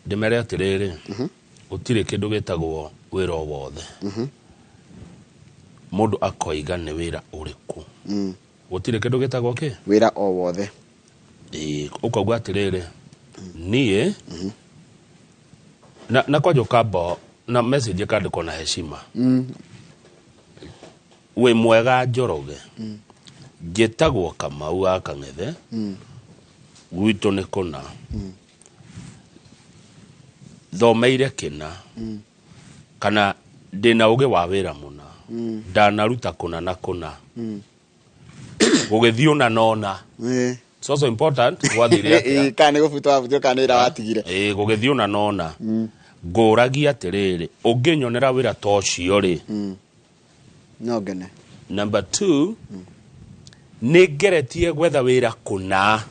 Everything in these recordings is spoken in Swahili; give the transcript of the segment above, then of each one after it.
ndimere atiriri utire kindu gitagwo wira wothe mundu akoiga ni wira uriku utire kindu gitagwo ki wira o wothe ukauga atiriri nie na kwajo kabo na message kandiko na heshima we mwega Njoroge getagwo Kamau Akang'ethe gwito ni kuna thomeire kina kana ndina uge wa wira muna ndanaruta kuna na kuna gugithiuna nona it's also important wathire kana gufutwa kana ira watigire gugithiuna nona nguragia atiriri unginyonera wira tocio ri no gene. Number 2 nigeretie gwetha wira kuna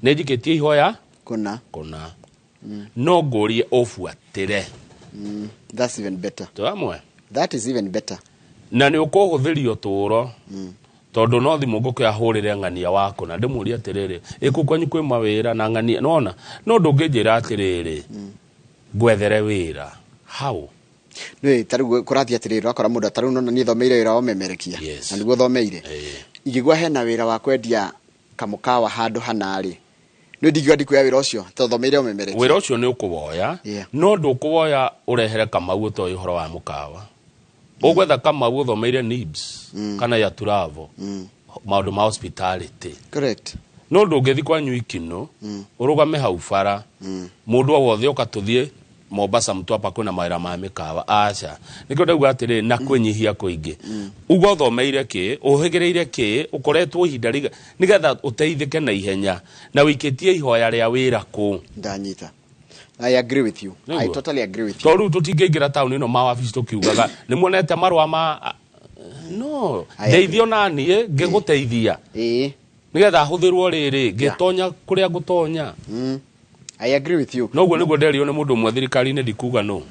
nejiketie ihoya kuna no ngorie ofuatire that's even better. Twamwe That is even better. Na ni ukohuthirio turo tondu no thimu ngukia hurire ng'ania wako na ndimuria atiriri ikukwanyu kwi mawira na ng'ania nona no ndungijira atiriri gwethere wira how Nwe taru kurathi atiriri akora mundu taru nona ni thomeire wira o memerekia na niguo thomeire igigwa hena wira wa kwendia kamukawa handu hanari no ndigwa ndikuya wira ucio to thomeire o memerekia wira ucio ni ukuwoya no ndukuwoya urehere Kamau to ihoro wa mukawa ogwetha Kamau thomeire nibs kana ya turavo maundu ma hospitality correct no ndungithi kwanyu ikino urugame hau bara mundu wothe ukatuthie Mombasa Mtwapa kwina mawira ma mikawa acha nikyo ndauga atiri na kwenyihia kuingi ugo thomeire ki uhigireire ki ukoretwo ihinda riga nigetha uteithike na ihenya na wikitie ihoya ria wira ku ndanyita. I agree with you. I totally agree with you. Toru tutingegira town ino mawabici tukiugaga ni muonete marwa ma no ndeithio nani ngiguteithia nigetha huthirwo riri ngitonya kuria ngutonya. I agree with you. No gwo niguo nderio ni mundu mwe thirikari ni ndikuga no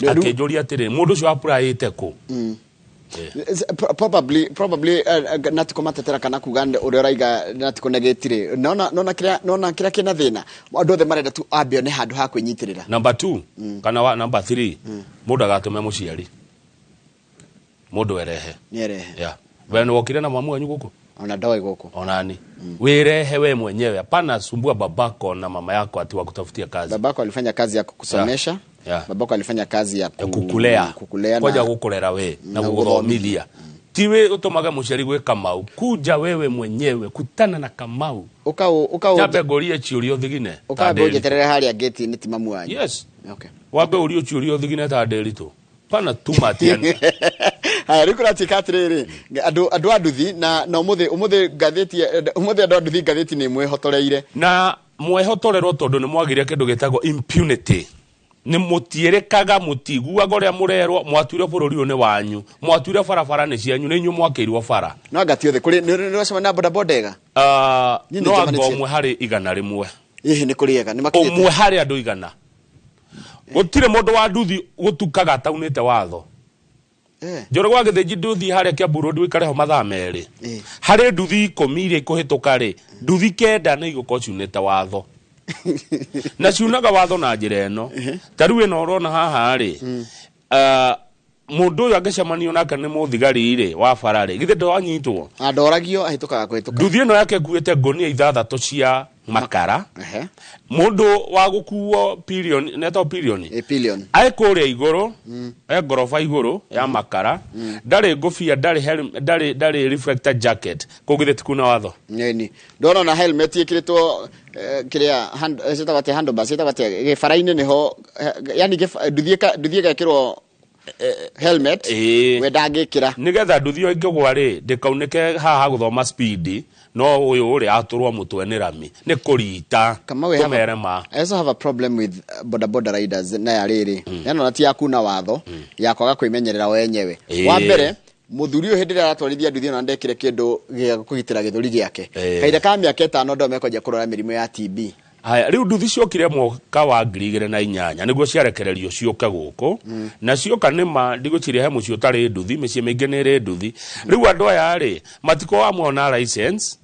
akenjoria atiri mundu cio apply ite ku probably natiko matetera kana kugande uri raiga natiko negetire nona kira kina thina andu othe marenda tu ambio ne handu ha kwinyitirira. Number 2 kana number 3 mundu agatume muciari mundu erehe ni erehe wena wokire na mamu wanyu guku ona ndoi guku onani wirehe we mwenyewe hapana sumbua babako na mama yako ati wakutafutia kazi. Babako alifanya kazi ya kukusomesha babako alifanya kazi ya kukulea koja gukurera we na guthomithia tiwe utomaga muciari gwe Kamau kuja wewe mwenyewe kutana na Kamau jabe gorie ciurio thigine ukabe ujeterere haria gate ni timamu wanyu. Yes wabe urio ciurio thigine ta nderito pana tumatiani haya rikura tikatiriri adu aduthi na umuthe gatheti umuthe adu aduthi gatheti ni mwehotoreire na mwehotorerwo tondu ni mwagiria kindu gitagwo impunity ni mutierekaga mutigua goria murerwo mwatuire bururi une wanyu mwatuire barabara ni cianyu ni nyu mwakeirwo bara no agati othe kuri ni rwasema na boda bodega no angomwe hari igana rimwe ni kuriega ni makete umwe hari andu igana gutire mundu wa nduthi gutukaga taunite watho Njoro gwa githinji nduthi haria Kiambu ndwikare ho mathaa meri hari nduthi 10 iria ikuhituka ri nduthi 9 ni iguko ciunite watho na ciunaga watho na njira eno taru ino urona haha ri mundu uyu angecamanio nake ni muthigari ri wa barari githe ndwanyitwo andoragio ahitukaga kwituka nduthi ino yake kuite ngonia 6 cia makara mundu wa gukuo pillion neto pillion ai kuria iguru gorofa iguru ya makara ndari ngofia ndari reflector jacket kugitheti kuna watho nini ndona na helmet ikiritwo kiria hand setavate handbars setavate gefaraine neho yani nduthi gekirwo helmet we ndangikira nigetha nduthi yo ingigwa ri ndikaunike haha guthoma speed no uyu uri aturwa mutwe ni rami ni kurita kumerema. I also have a problem with boda riders na yariri yana nati yakuna watho yakwaga kwimenyerera wenyewe wa mbere muthuri uyu hindi aratwarithia nduthi na ndekire kindu gia kugitira githuri giake kaida ka miaka 5 ndo mekoja kurora mirimo ya TB. Haya riu nduthi ciokire mwaka wa 2008 niguo ciarekererio cioke guku na cioka nima ndigociria he mucio tari nduthi micie mingi ni ri nduthi riu andu aya ri matiko amwe na license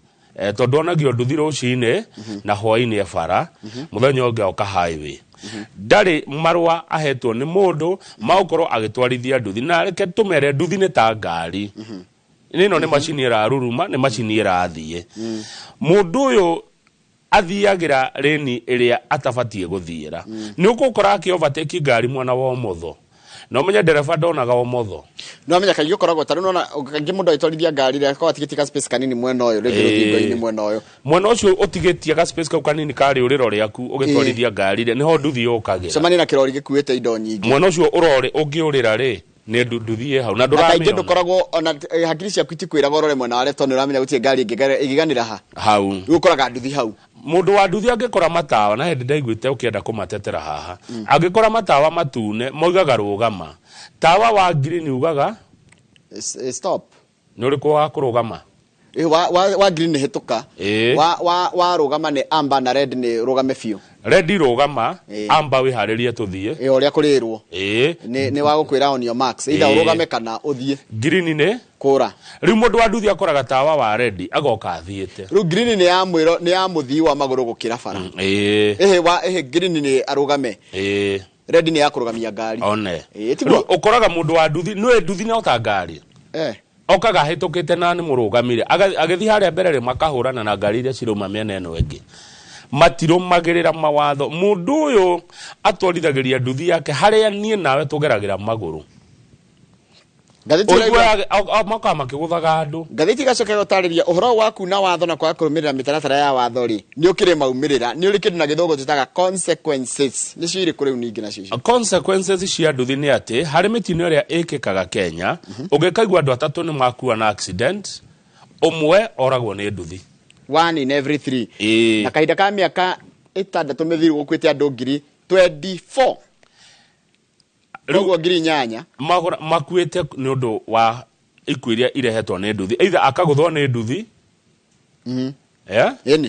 tondu onagio nduthi rucine na hwaini ebara muthenya ungi oka highway ndari marwa ahetwo ni mundu maukorwo agitwarithia nduthi na reke tumere nduthi ni ta ngari ino ni machini iraruruma ni machini irathie mundu uyu athiagira reni iria atabatie guthiira ni ukukora aki overtake ngari mwana wa umotho no menya dereva ndonaga umotho no menya kaigio koragwo taru nona kangi mundu aitorithia ngari ria kwa tigitika space kanini mwena uyu rege ruthingo-ini mwena ucio utigetie ga space kau kanini kari uriro riaku ugitwarithia ngari ria niho nduthi yukagira cemani na kirori gikuite indo nyingi mwena ucio urore ungiurira ri ni nduthi hau na nduramenya kaingĩ ndukoragwo ona hakiri ciaku itikwiraga urore mwena wa left no uramenya gutie ngari igiganira hau ukoraga nduthi hau mundu wa nduthi angikora matawa na hindi ndaiguite ukienda kumatetera haha angikora matawa matune moigaga rugama tawa wa green ugaga stop ni uriku wa kurugama wa green ni hituka wa rugama ni amber na red ni rugame biu red rugama amber wiharirie tuthie uria kurirwo ni wa gukwira on your marks either urugame kana uthie green ni kura riu mundu wa nduthi akoraga tawa wa red agoka athiete riu green ni ya mwiro ni ya muthii wa maguru gukira bara green ni arugame red ni ya kurugamia ngari one ukoraga mundu wa nduthi no nduthi na utangari okaga hitukite na ni murugamire agithi haria mbere ri makahurana na ngari iria ciruma miena eno engi matirumagirira mawatho mundu uyu atwarithagiria nduthi yake haria nie nawe tugeragira maguru maka makiguthaga andu ngathiti gacoke gutariria uhoro waku na watho na kwa kurumirira mitaratara ya watho ri ni ukire maumirira ni uri kindu na githogo tutaga consequences ni ciri kuri uningi na cici consequences cia nduthi ni ati hari mitino iria ikikaga Kenya ugikaigwa andu atatu ni makua na accident umwe oragwo ni nduthi 1 in every 3 na kahinda ka miaka 6 mithiru gukwite andu ngiri 24 Rugo ngiri nyanya makuite ni undu wa ikwiria irehetwo ni nduthi either akaguthwo ni nduthi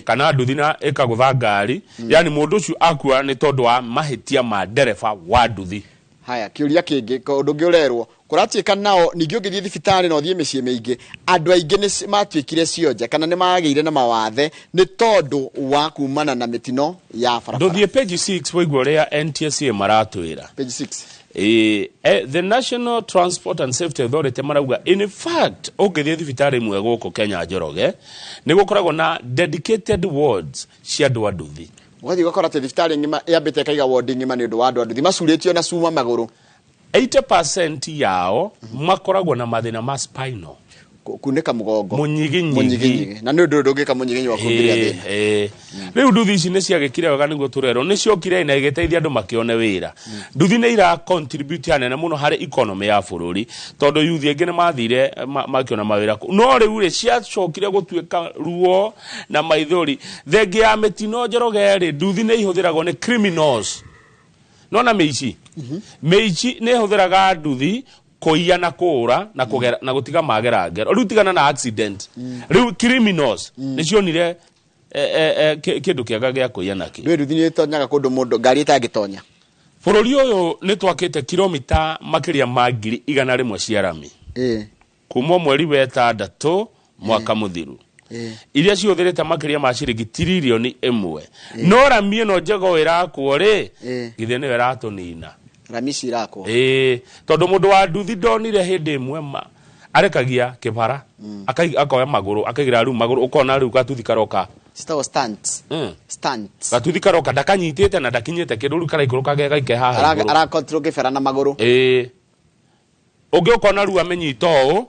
kana nduthi na ikagutha ngari yani mundu ucio akua ni tondu wa mahitia ma dereva wa nduthi haya kiuria kingi undu ngiurerwo kuratuika nao ningi ungithie thibitari no thie micii mingi andu aingi ni matuikire cionje kana ni magire na mawathe ni tondu wa kumana na mitino ya barabara nduthie page 6 waigua ria NTSA maratwira page 6 the National Transport and Safety Authority marauga in fact ungithie thibitari mwe guku Kenya Njoroge ni gukoragwo na dedicated wards cia andu nduthi wathi gukora te thibitari ngima yambite kaiga ward ngima ni undu wa andu nduthi macuritio na cuma maguru 80% yao makoragwo na mathina ma spinal kuneka mugongo munyiginyi na ni undu ndungika munyiginyi wa kungiria thina riu nduthi ici ni ciagikire wega niguo turero ni ciokire na igiteithia andu makione wira nduthi ni ira contribute hanene muno hari economy ya bururi tondu youth engine mathire makiona mawira no riu ri ciacokire gutuika ruo na maithori thenge ya mitino Njoroge ri nduthi ni ihuthiragwo ni criminals nona meici meici ni ihuthiraga nduthi kuia na kura na kugera na gutiga magera ngero riu tigana na accident riu criminals ni cionire kindu kiaga gia kuia naki ndu nduthi ni tonyaga kundu mundu ngari itangitonya bururi uyu ni twakite kilomita makiria ma 100 cia rami kuma mweri wa 6 mwaka muthiru iria ciuthirite makiria ma ciringi trilioni 1 no rami no njego irakwo ri githe ni iratunina rami cirako tondu mundu wa nduthi ndonire hindi imwe arekagia kibara akoya maguru akaigira riu maguru ukona riu gatuthi karoka stunts gatuthi karoka ndakanyitite na ndakinyite kindu riu karaikuruka gaike haha ara control kibara na maguru ungi ukona riu amenyita u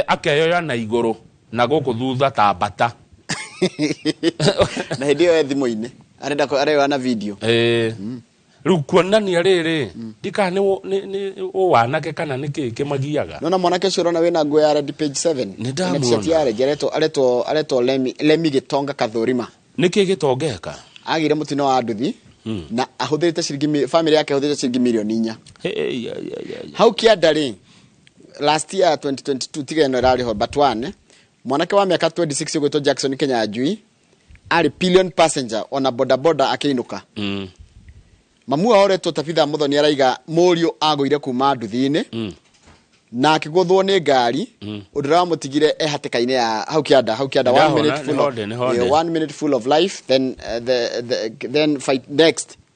akeyoya na iguru na guku thutha ta bata na hindi yo thimu-ini arenda na video riu kuonania riri dika ni wanake kana niki kimagiaga nona mwanake ucio rona wina nguo ya red page 7 ni ndamuona areto lemi gitonga kathurima niki gitongeka agire mutino wa nduthi na ahuthirite ciringi family yake ahuthirite ciringi milioni 4 hau kiandari last year 2022 tigeno rari ho but one mwanake wa miaka 26 gwito Jackson Kenya Ajui ari pillion passenger ona boda akiinuka mamu aore to tafitha muthoni araiga murio agoire kuma nduthi-ini na akiguthwo ni ngari udira mutigire hatikaine ya hau kianda 1 minute full of life, then then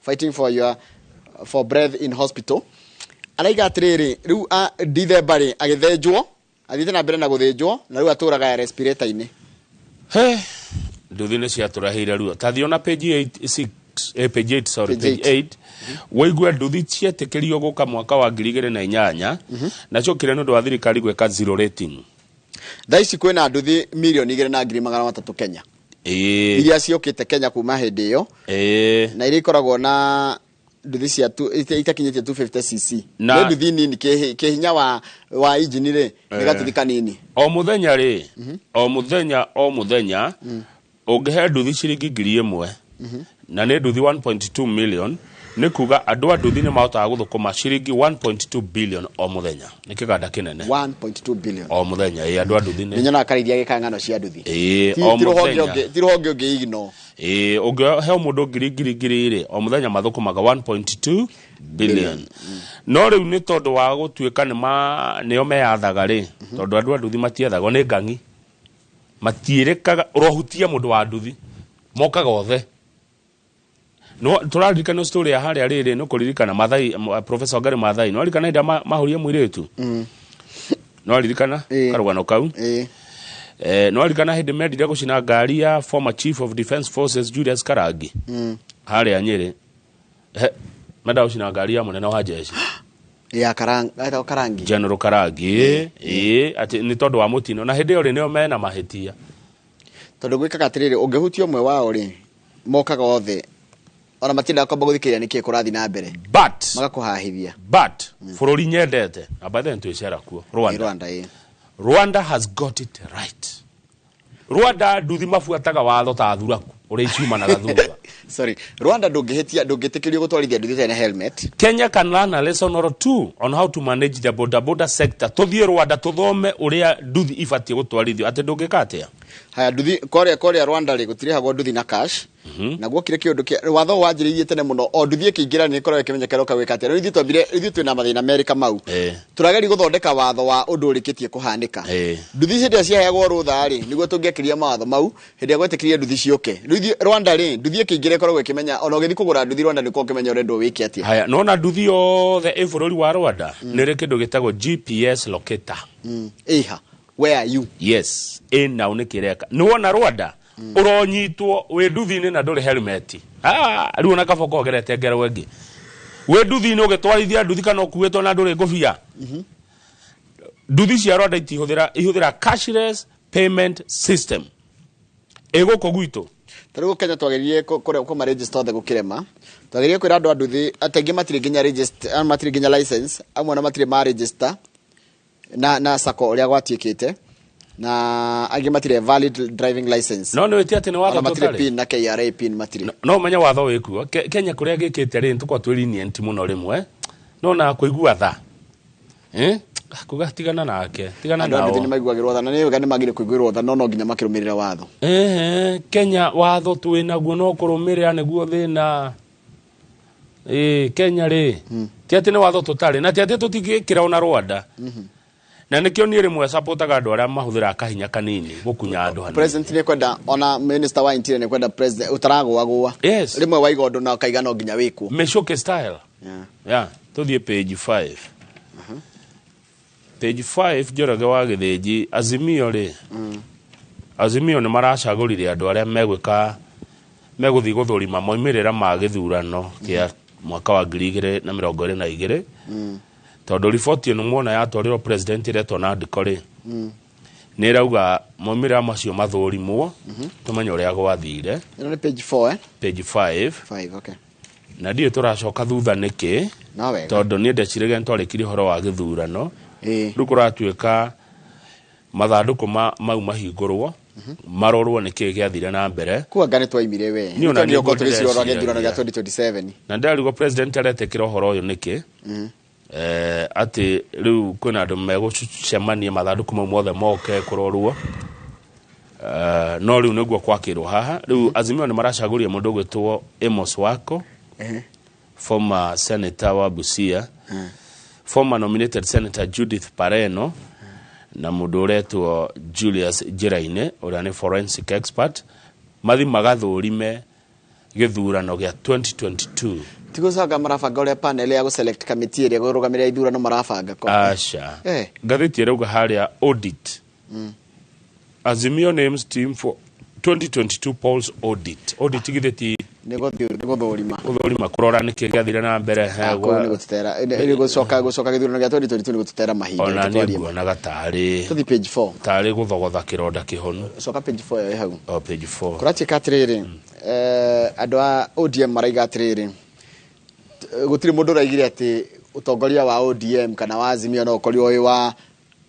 fighting for breath in hospital. Araiga atiriri riu Dithembari agithenjwo athite na mbere na guthenjwo na riu aturaga ya respirator ini. Nduthi ni ciaturaheire ruo tathiona page 8 waigua nduthi cietikirio guka mwaka wa 2008 nacio kire nundu wa thirikari gweka zero rating. Thaici kwina nduthi milioni 2.3 Kenya iria ciokite Kenya kuma hindi iyo na iria ikoragwo na nduthi cia itakinyite 250cc na nduthi nini kihinya wa engine ri nigatuthi kanini o muthenya ungehe nduthi ciringi 1,000 na ni nduthi 1.2 million ni kuga andu a nduthi ni mahotaga guthukuma ciringi 1.2 billion o muthenya ni kiganda kinene 1.2 billion o muthenya andu a nduthi ni nyona akarithia gikangano cia nduthi o muthenya tiroge unge igno ungehe mundu ngiri o muthenya mathukumaga 1.2 billion no riu ni tondu wa gutuika nio meyathaga ri tondu andu a nduthi matiethagwo ni ngangi matierekaga urohutia mundu wa nduthi mokaga othe no turaririkana story ya haria riri no kuririkana Mathai Professor Wangari Mathai no ririkana nda mahuria mwiritu no ririkana karugano kau no ririkana hindi mendire gucina ngari ya former Chief of Defence Forces Julius Karangi haria Nyeri menda gucina ngari ya munene wa jeshi ya Karangi General Karangi ati ni tondu wa mutino na hindi yo ri nio mena mahitia tondu gwikaga atiriri ungehutio mwe wao ri mokaga othe ona matinda kwamba guthikiria niki kurathi na mbere but magakuhahithia bururi nyendete abathe ntwicera kuo Rwanda has got it right. Rwanda nduthi mafuataga watho ta thuraku uri ciumanaga thutha sorry Rwanda ndungitikirio gutwarithia nduthi tena helmet. Kenya can learn a lesson or two on how to manage the border sector. Tuthie Rwanda tuthome uria nduthi ibatie gutwarithio ati ndungikatia haya nduthi korea Rwanda ri gutire hago nduthi na cash na gwokire kiundu watho wanjiririe tene muno o nduthi kiingira ni korwo kimenyekero ka wikate rithi twambire rithi twina mathina America mau turageri guthondeka watho wa undu urikitie kuhanika nduthi cia ciahegwo rutha ri niguo tungiekiria mawatho mau hindi ya gwetikiria nduthi cioke rithi Rwanda ri nduthi kiingira korwo kimenya ona ugithi kugura nduthi Rwanda niko kimenya urendo wiki atia haya nona nduthi yothe bururi wa Rwanda ni kindu gitagwo GPS locator iha where are you yes na unikireka ni wona Rwanda uronyitwo we nduthi-ini na nduri helmet riu ona kaboko gerete ngero wengi we nduthi-ini ugitwarithia nduthi kana ukuwetwo na nduri ngobia nduthi cia Rwanda ihũthĩra cashless payment system eguko gwitu tarigo Kenya twageririe ko register othe gukirema twageririe kwira andu nduthi atengi matire nginya register matire nginya license amwe na matire ma register na sako uria gwatiikite na angi matire valid driving license no weti ati ni watho matire pin na KRA pin matire no menya watho wikuo Kenya kuria gikite ri ntukwa twirinienti muno rimwe no na kuigua tha kugatigana nake tigana nao ndio maiguagirwo tha na ni wega ni magire kuiguirwo tha no nginya makirumirira watho Kenya watho twinaguo no kurumirira niguo thina Kenya ri ti ati ni watho tutari na ti ati tutigikira ona Rwanda na nikio ni rimwe supportaga andu aria mahuthira kahinya kanini gukunya andu hanini president ni kwenda ona minister wa interior ni kwenda president utaragwa yes rimwe waiga undu na kaiga no nginya wiku meshoke style yeah tuthie page 5 page 5 jorage wa githinji azimio ri azimio ni maracagurire andu aria meguthi guthurima moimirira ma githurano kia mwaka wa 2022 tondu riboti ino muona yatwarirwo president iretwo na ndikori ni rauga moimira macio mathurimwo tumenye uria gwathire ni page 4 page 5 okay na ndio turacoka thutha niki na wega tondu ni ndecirege ntwarikire horo wa githurano riu kuratuika mathanduku mau mahingurwo marorwo niki giathire na mbere kuanga twaimire we ni ona ndio gotugicirwo githurano gya 2027 na ndarigo president aretekira horo uyu niki ati riu kwina andu megucemania mathanduku mau mothe moke kurorwo no riu niguo kwakirwo haha riu azimio ni maracaguria mundu gwitwo Amos Wako former senator wa Busia former nominated Senator Judith Pareno na mundu uretwo Julius Jiraine uria ni forensic expert mathi magathurime githurano gya 2022 tigucaga marabanga uria panel ya select committee ria gurugamira ithurano marabanga kwa asha ngathiti irauga haria audit Azimio names team for 2022 polls audit githiti nego thorima kurora niki gyathire na mbere hegwa ni gutera ni gucoka githurano gya 2022 ni gutera mahinda ona ni nguona gatari to the page 4 tari guthogotha kironda kihonu coka page 4 yo hau page 4 kurati katriri andu a ODM maraiga atriri gutiri mundu raigire ati utongoria wa ODM kana wa Azimio no ukori oyi wa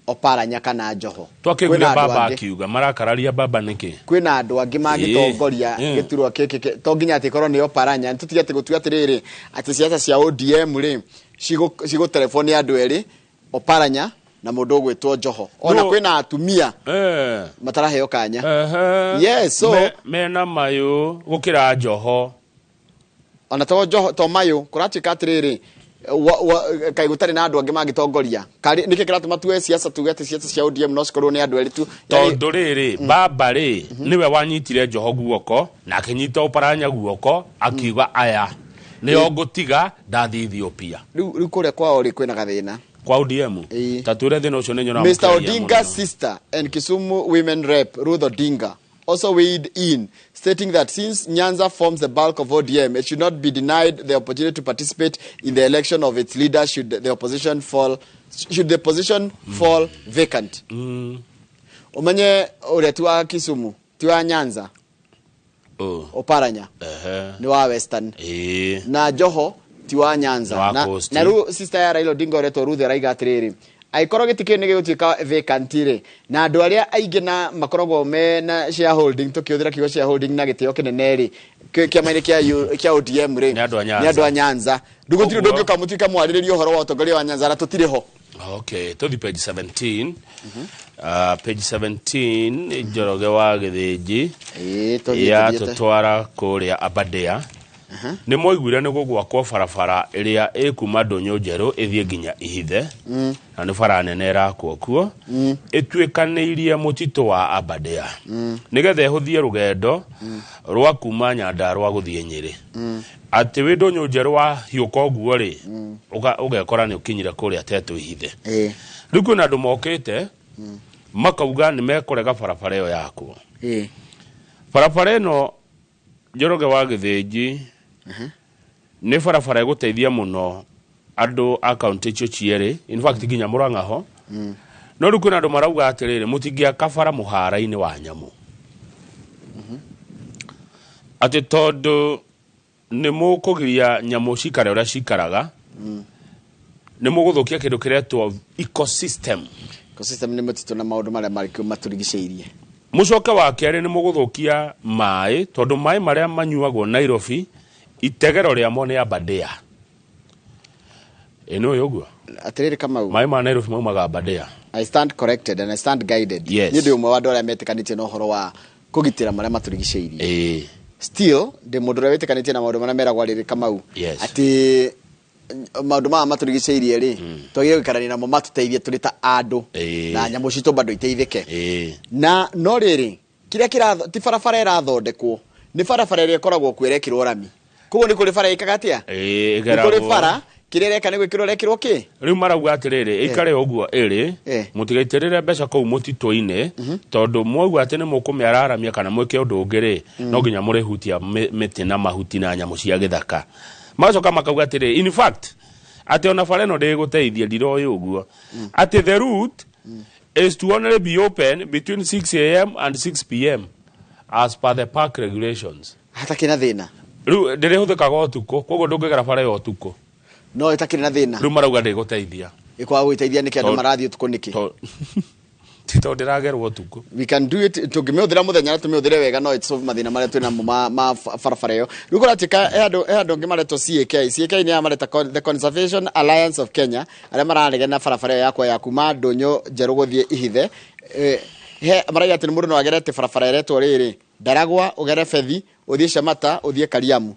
Oparanya kana Njoho twakiguria baba akiuga marakararia baba niki kwina andu angi magitongoria giturwa kiki to nginya ati korwo ni Oparanya ntutige ati gutuga atiriri ati siasa cia ODM ri cigo telefoni andu eri Oparanya na mundu gwitwo Njoho ona kwina atumia mataraheo kanya yes so mena mayo gukira Njoho ona to Njoho to mayo kuratika atiriri kai gutari na andu angi magitongoria kari niki kiratuma tuwe siasa tugete siasa cia ODM no cikorwo ni andu eri tu tondu riri baba ri niwe wanyitire Njoho guoko na akinyita Oparanya guoko akiuga aya ni ogutiga ndathi Ethiopia riu kuria kwao ri kwina gathina kwa ODM tature thina ucio ninyona Mr. Odinga's sister and Kisumu women rep Ruth Odinga also weighed in, stating that since Nyanza forms the bulk of ODM, it should not be denied the opportunity to participate in the election of its leader should the position fall vacant. Umanye ule tuwa Kisumu, tuwa Nyanza, Oparanya, ni wa Western, na Njoho, tuwa Nyanza, na ru sister ya Raila Odinga ule to Ruth Raiga atiriri. Aikoro gitikio ni gigutuika vacant ri na andu aria aingi na makorogo me na shareholding tukiuthira kigo shareholding na gitio kinene ri kiamaini kia ODM ri ni andu a Nyanza ndugutiri ndungiuka mutuika mwariririo uhoro wa utongoria wa Nyanza ra tutire ho okay to the page 17 page 17 Njoroge wa Githiji ya tutwara kuria Abadea ni moiguire ni gugwakwo barabara iria ikuma Ndonyo Njeru ithie nginya Ihithe na ni bara nene rakwo kuo itwikaniirie mutito wa Abadea nigetha ihuthie rugendo rwa kuma Nyandarua guthie Nyeri ati wi Ndonyo Njeru wa hiuka guo ri ugekora ni ukinyire kuria Teto Ihithe riu kwina andu mokite makauga ni mekurega barabara iyo yakwo barabara ino Njoroge wa Githiji ni barabara guteithia muno andu account icio ciere in fact ginya Murang'a ho no riu kwina andu marauga atiriri mutingia kabara muhara-ini wa nyamu ati tondu ni mukugiria nyamu cikare uria cikaraga ni muguthukia kindu kiretwo ecosystem ni mutito na maundu maria marikio maturigiceirie mucoke wa keri ni muguthukia mai tondu mai maria manyuagwo Nairobi itegero ria mo ni Abadea eno yoguo atiriri Kamau mai ma Nairobi maumaga Abadea I stand corrected and I stand guided ni ndio umwe wa andu aria metikanitie na uhoro wa kugitira maria maturigiceirie still de mundu uria wetikanitie na maundu maria meragwo riri Kamau ati maundu ma maturigiceirie ri twagire gukarania namo matuteithie turi ta andu na nyamu citu bado iteithike na no riri kiria ti barabara irathondekwo ni barabara iria ikoragwo kwerekirwo rami koguo ni kuri bara ikagatia ni kuri bara kiria reka ni gwikirwo rekirwo ki riu marauga atiriri ikare uguo iri mutigaitirire mbeca kou mutito-ini tondu mwauga ati ni mukumiararamia kana mwike undu ungiri no nginya murihutia miti na mahuti na nyamu cia githaka macoka makauga atiriri in fact ati ona bara ino ndiguteithia ndiroyo uguo ati the route is to only be open between 6 am and 6 pm as per the park regulations hata kina thina riu ndirihuthikaga utuku koguo ndungigera bara yo utuku no itakiri na thina riu marauga ndiguteithia ikwa guteithia niki andu marathie utuku niki tito ndiragerwo utuku we can do it tugimeuthira muthenya na tumeuthire wega no it's solve mathina maria twina ma barabara yo riu kuratika endo ngimareto CK ni amareta the Conservation Alliance of Kenya aria mararege na barabara yakwa ya kuma Ndonyo Njeru guthie Ihithe maraiga ati mundu no agerete barabara iretwo riri Ndaragwa ugere Fethi uthie Shamata uthie Kariamu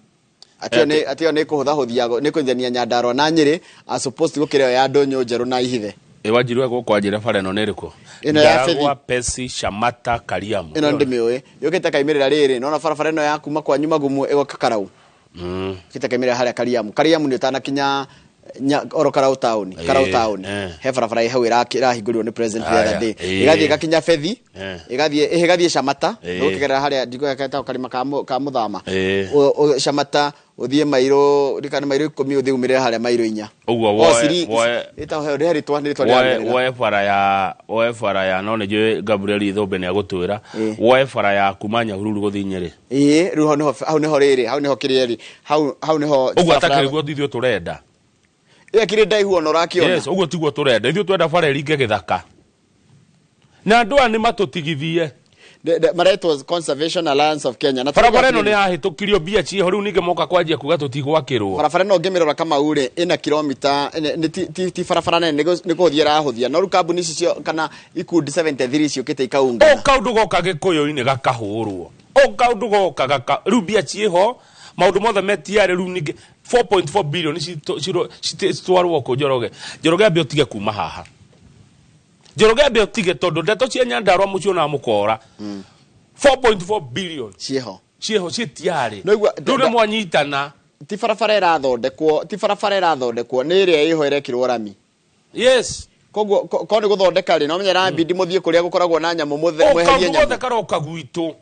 atio ne kuhutha huthiago ne kuthania Nyandarua na Nyeri as opposed to gukire ya Ndonyo Njeru na Ihithe Wajirwe gukwanjira bara no neriko ino ya Fethi Pesi Shamata Kariamu ino ndimiwe yukite kaimirira riri nona barabara ino ya kuma kwa nyuma gumu egoka Karau kita kaimirira haria Kariamu ni utanakinya oro Karau town he barabara hau irahingũrirwo ni president the other day igathie gakinya Fethi igathie Shamata gukigera haria ndiko yaketa karima ka muthama Shamata uthie mairo rikana mairo 10 uthie umire haria mairo 4 uguo woe ita he ri woe bara ya no ne Gabriel Ithombe ne agutwira woe bara ya kumanya hururu guthi Nyeri riu hau neho riri hau neho kirieri hau neho uguo atakiriguo thithio turenda kire ndaihu ono rakiona yes uguo tiguo turenda ithio twenda bara eringe githaka na andũ ni matutigithie the Maretos Conservation Alliance of Kenya na barabara no ni ahitukirio bia ci ho riu ninge moka kwanjia kuga tutigwakirwo barabara no ngemirora kama ure ina kilomita ti barabara nene ni kuthira ahuthia no kambuni icio kana ikundi 73 cio kite ikaunga kaundu goka gikuyu-ini gakahurwo kaundu goka gaka riu bia ci ho maundu mothe metiare riu ninge 4.4 billion citwarwo ku Njoroge ambe utige kuma haha Njoroge ambe utige tondu ndeto cia Nyandarua mucio na mukora 4.4 billion ciho citiare riu ni mwanyitana ti barabara irathondekwo ni iria iho irekirwo rami yes koguo ko ni guthondeka ri no menyera bindi muthie kuria gukoragwo na nyamu mweherie nyamu karoka gwitu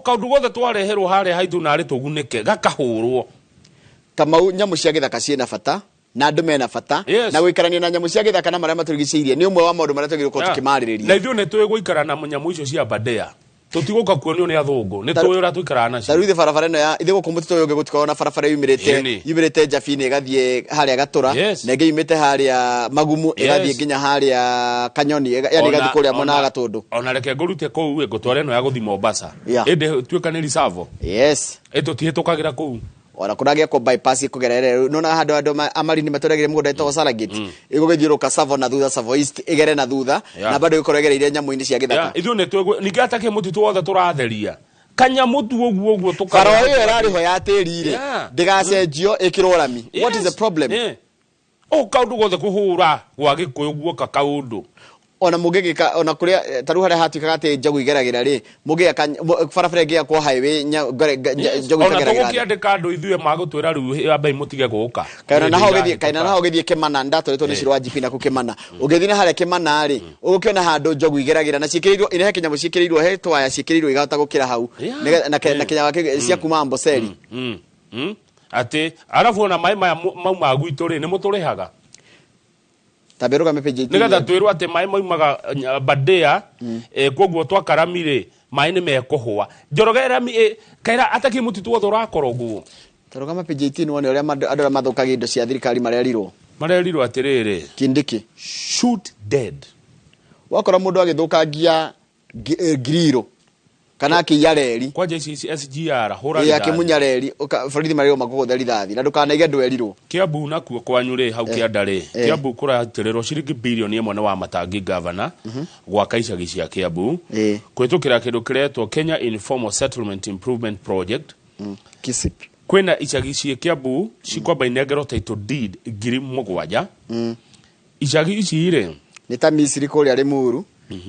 kaundu gothe twareherwo haria haitu na ari tugunike gakahurwo kama nyamu cia githaka ciena bata na andu mena bata na guikarania na nyamu cia githaka na maria maturigiceirie ni umwe wa maundu maria tugirwo tukimariria na ithuĩ nĩ tũĩ gũikara na nyamu icio cia Badea tutiguka kuonio ni athungu ni tũĩ ũrĩa tũikara nacio taru ithe barabara ino ya ithe gũkũ mũtitũ ũngĩ gũtikorwo na barabara yumirite Njabini ĩgathiĩ haria Gatura na ĩngĩ yumĩte haria Magumu ĩgathiĩ nginya haria Kanyoni yani ĩgathiĩ kũrĩa mwena wa Gatundu ona reke ngũrute kũu ngũtwara ĩno ya gũthi Mombasa ĩndĩ tuĩka nĩ reserve tũtihĩtũkagĩra kũu ora kuragia ko bypass kugerere nona handu amarini matoregere mugunda ito Salagate igugithiuruka Savo na thutha Savo East igere na thutha na bado ikoregereire nyamu-ini cia githaka ithu ne twego ningatake mutitu wothe turatheria kanyamutu oguo tukara karo iyo irariho yatirire ndigacenjio ikirwo rami what is the problem kaundu gothe kuhura gwa gikuyu guoka kaundu ona mugigika ona kuria taru haria hatuikaga ati njagu igeragira ri mugika barabara ngia kwa highway njagu igeragira ona tukiandika andu ithue magutwira riu ambai mutige guka kaina naho githie Kimana ndatwetwo ni cirwa jipi na kukimana ugithina haria Kimana ri ugukiona handu njagu igeragira na cikirirwo ine he kinyamu cikirirwo he twaya cikirirwo igata gukira hau na kinya wake cia kuma Amboseli ati arafu ona mai mauma gwitu ri ni muturihaga taberuga mepeje nigatha twirwo ati mai maumaga Badea koguo twakaramire mai ni mekuhwa Njoroge rami kaira ataki mutitu wothe urakoro guo taruga mepeje itini wone uria andu mathukagia indo cia thirikari marerirwo atiriri Kindiki shoot dead wakora mundu agithukangia griro kana kiyareri kwaje SGR hora ya kimunyareri borithi mariro makugutheri thathi na ndukanaige ndwerirwo Kiambu nakuo kwanyure hau kiandari Kiambu kuratiriro ciringi bilioni 1 wa matangi governor gwaka icagi cia Kiambu kwitukira kindu kiretwo Kenya Informal Settlement Improvement Project KISIP kwena icagi cia Kiambu cikwamba inegero title deed 7,000 icagi ici ire ni ta Misiri kuria Limuru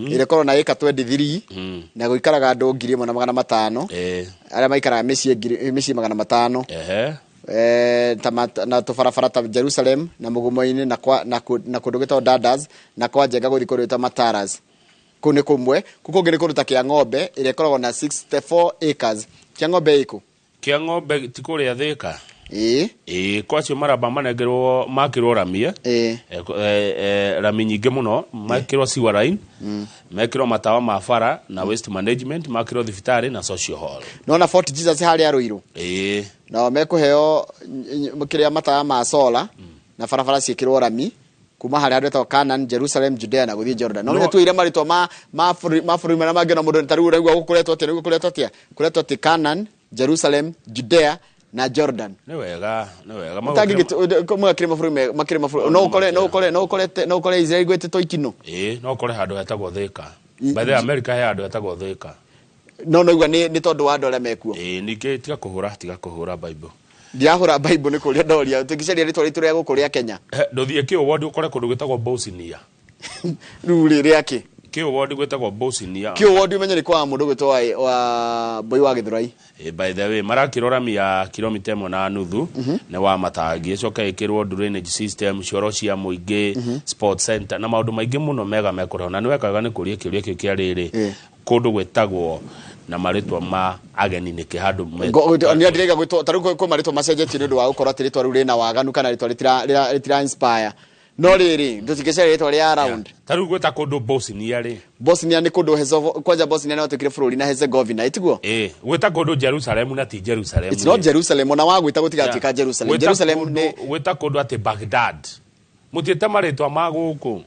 ile korona eka 23 na guikaraga andu 1,500 aria maikaraga micii 500 na tubarabara ta Jerusalem na Mugumo-ini na kundu gitwa Dadas na kwa Njenga guthi kurita Mataras kune kumwe kuko ngene kuruta kia ng'ombe ile koragwo na 64 acres kia ng'ombe iko kia ng'ombe tikuria Thika kwacio maraba manegerwo makirwo ramie rami nyingi muno makirwo sewer line makirwo matawa ma bara na waste management makirwo thibitari na social hall nona Fort Jesus hari aruiru na mekuheo mukiria matawa ma solar na barabara ciikirwo rami kuma hari andu etwa Canaan Jerusalem Judea na guthie Jordan no tuire maritwa mafurumi na mangena mundu ntaru raigwa gukuretwo atia Canaan Jerusalem Judea na Jordan ni wega mutangi mwakire mafurumi no kole Israel gwetito ikino no kole handu hetagwo Thika by the America he handu hetagwo Thika no igwa ni tondu wa andu aria mekuo ningi tiga kuhura Bible Ndiahura Bible ni kuria ndoria tukicaria ritwa ritu ria gukuria Kenya ndothie kio ward ukore kundu gwitagwo Bosnia ruri riaki kio ward gwitagwo Bosnia kio ward umenye ni kwa mundu gwitwa wa boy wa Githurai by the way marakirora mia kilomita 1.5 ne wa matangi coka ikirwo drainage system cioro cia muingi sports center na maundu maingi muno mega mekora na niwekaga ni kuria kiuria kio kia riri kundu gwitagwo na maritwa ma ageni ni kihandu ni adirega gwitwa taru ko maritwa macenjetie ni ndu wa gukora ritwa ru rina waganu kana ritwa ritira inspire no riri ndutikecere ritwa ria around taru gwita kundu Bosnia ri Bosnia ni kundu kwanja Bosnia no tukire bururi na Herzegovina itiguo gwita kundu Jerusalem na ti Jerusalem it's not Jerusalem ona wa gwita gutigatika Jerusalem Jerusalem ni gwita kundu ati Baghdad mutiete maritwa maguku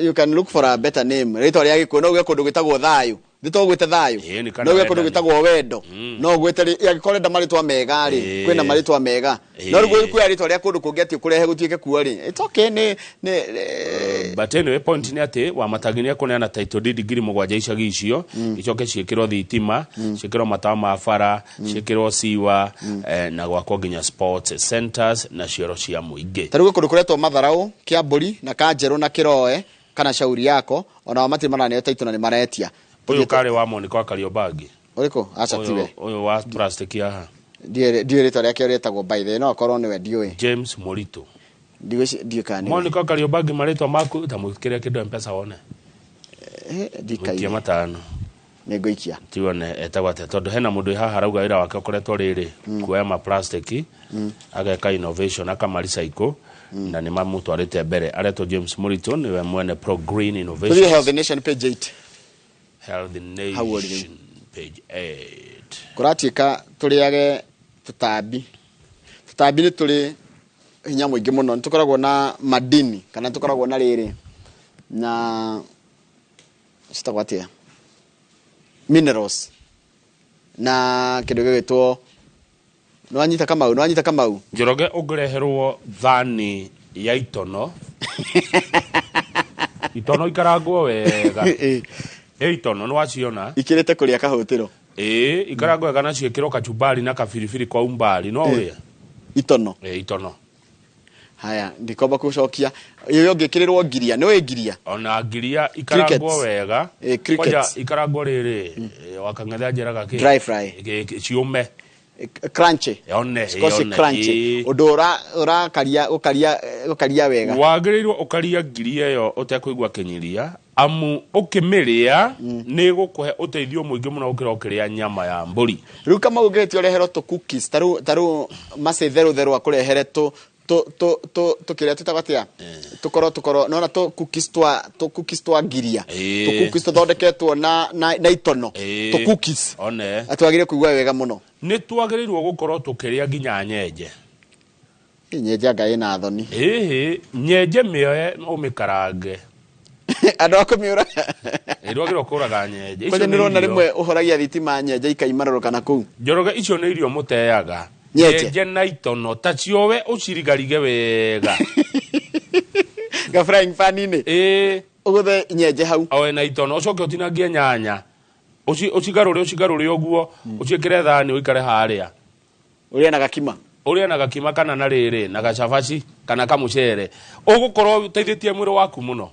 you can look for a better name ritwa ria gikuo no gwe kundu gwitagwo thayu ndito gwite thayu no gwe kundu gwitagwo wendo no gwite yagikore ndamaritwa mega ri kwina maritwa mega no rugwe ku ritwa ria kundu kungiati kurehe gutwike kuo ri it's okay ni but anyway point ni ati wa mataginia kuneana title deed ngiri mugwanja icagi icio icoke ciekirwo thitima ciekirwo matawa ma bara ciekirwo siwa na gwakwo nginya sports centers na cioro cia muingi tarugo kundu kuretwo Matharau Kiamburi na Kanjeru na Kiroe kana Shauri yako ona matiri manane title na ni maretia uyu kare wa moni kwa Kariobangi uriko acha tiwe uyu wa plastic ya ndiye ritwa ria kiretagwo by the no akorwo niwe ndiwe James Morito ndiwe kani moni kwa Kariobangi maritwa maku tamukiria kido mpesa wone dikai matano negoikia tione etagwate tondu hena mundu haha arauga ira wake ukoretwo riri kuoya ma plastic ageka innovation akama recycle na ni mamutwarite mbere aretwo James Morito niwe mwene Pro Green Innovation Health Nation page 8 Health Nation page 8 kuratika turiage tutambi ni turi hinya muingi muno nitukoragwo na madini kana tukoragwo na riri na citagwatia minerals na kindu gigitwo no anyita kamau Njoroge ungireherwo thani ya itono itono ikarangwo wega itono no waciona ikirete kuria kahutiro ikarangwo wega na ciekiro kachumbari na kafirifiri kwa umbali no we itono itono haya ndikomba kucokia iyo ngikirirwo ngiria no ngiria ona ngiria ikarangwo wega kwaja ikarangwo riri wakang'etha njeraga ki dry fry ciume crunchy one crunchy ora karia wega wagirirwo ukaria ngiria yo utekuigwa kinyiria amu ukimiria ni gukuhe uteithio muingi muno ukira ukiria nyama ya mburi riu kama ungetio rehero to cookies taru mase theru akurehere to kiria tutagatia tukoro nona to cookies twa ngiria to cookies thondeketwo na itono to cookies one atwagire kuigwa wega muno ni twagirirwo gukorwo tukiria nginya nyenje ngai na thoni nyenje mioe umikarange ando akumiura irwagirwo kuraga nyenje icio ni rona rimwe uhoragia thitima nyenje ikaimaroroka na kuu Njoroge icio ni irio muteaga nyenje na itono taciowe ucirigarige wega ga frying pan ni uguthe nyenje hau owe na itono ucoke utinangie nyanya ucigarure oguo uciekire thani uikare haria uria na gakima kana na riri na gacabaci kana kamucere ugukorwo teithitie mwiri waku muno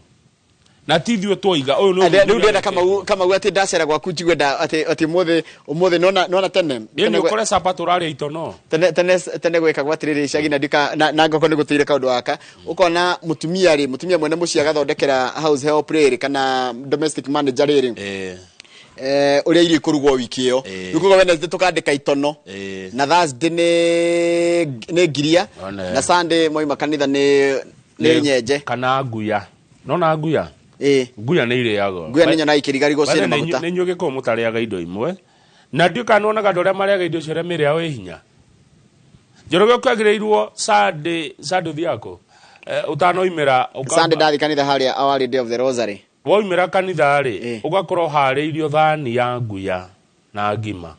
na tithio twoiga uyu no ndenda kama ati ndacera gwaku njigwenda ati muthe nona tene ni ukore sapato rari itono tene gweka gwatiriri cagi na ndika na ngoko ni gutire kaundu waka ukona mutumia mwene mucia gathondekera house help riri kana domestic manager riri uria iri kurugwo wiki iyo nikugo Wednesday tukandika itono na Thursday ni ngiria na Sunday moima kanitha ni nyenje kana nguya nona nguya nguya ni iriago nguya ni nyona ikirigarigo cire maguta ni nyuge ko mutariaga indo imwe na ndio kanona gadoria mariaga indo cire miri yao hinya Njoroge kwagireirwo Sunday thiako utanoimira Sunday ndathi kanitha haria Our Day of the Rosary woimira kanitha ri ugakorwo hariirio thani ya nguya na ngima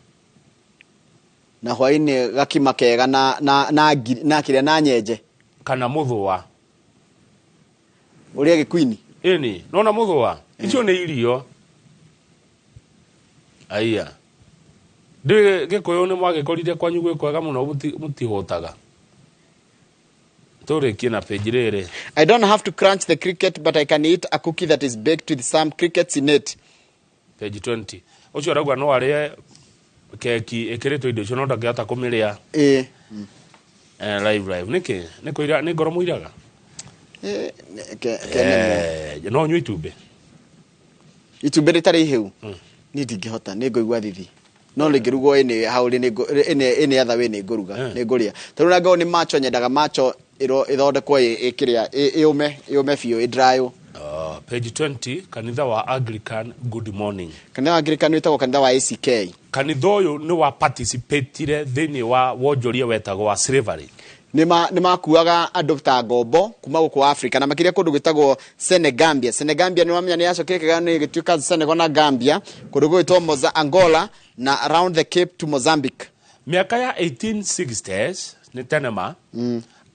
na hwaini gakima kega na kiria na nyenje kana muthwa uria gikuini ini nona muthwa icio ni irio aya Ndi gikuyu ni mwagikorire kwanyu gwe kwega muno mutihotaga. Turikie na page rere. I don't have to crunch the cricket, but I can eat a cookie that is baked with some crickets in it. Page 20. Ucio aragwa no arie keki ikiritwo indo icio no ndangihota kumiria. Live nikuira ni ngoro muiraga. No nyu itube. Itube ritari hiu. Ni ndingihota ni ngoigwa thithi. No ngirugo ene hauri ene other way ni nguruga ni nguria. Tondu na ngo ni macho nyendaga macho ithondekwo ikiria iume biu dry. Page 20 kanitha wa Anglican good morning. Kanitha wa Anglican witagwo kanitha wa ACK. Kanitha uyu ni wa participate thini wa wonjoria wetagwo wa slavery. Nima kuaga adopta ngombo kuma guku Africa na makiria kundu gitagwo Senegambia. Senegambia ni wamenya ni yacokirekaga ni gituika Senegal na Gambia kundu gwitwo Angola na around the Cape to Mozambique. Miaka ya 1860s ni tenema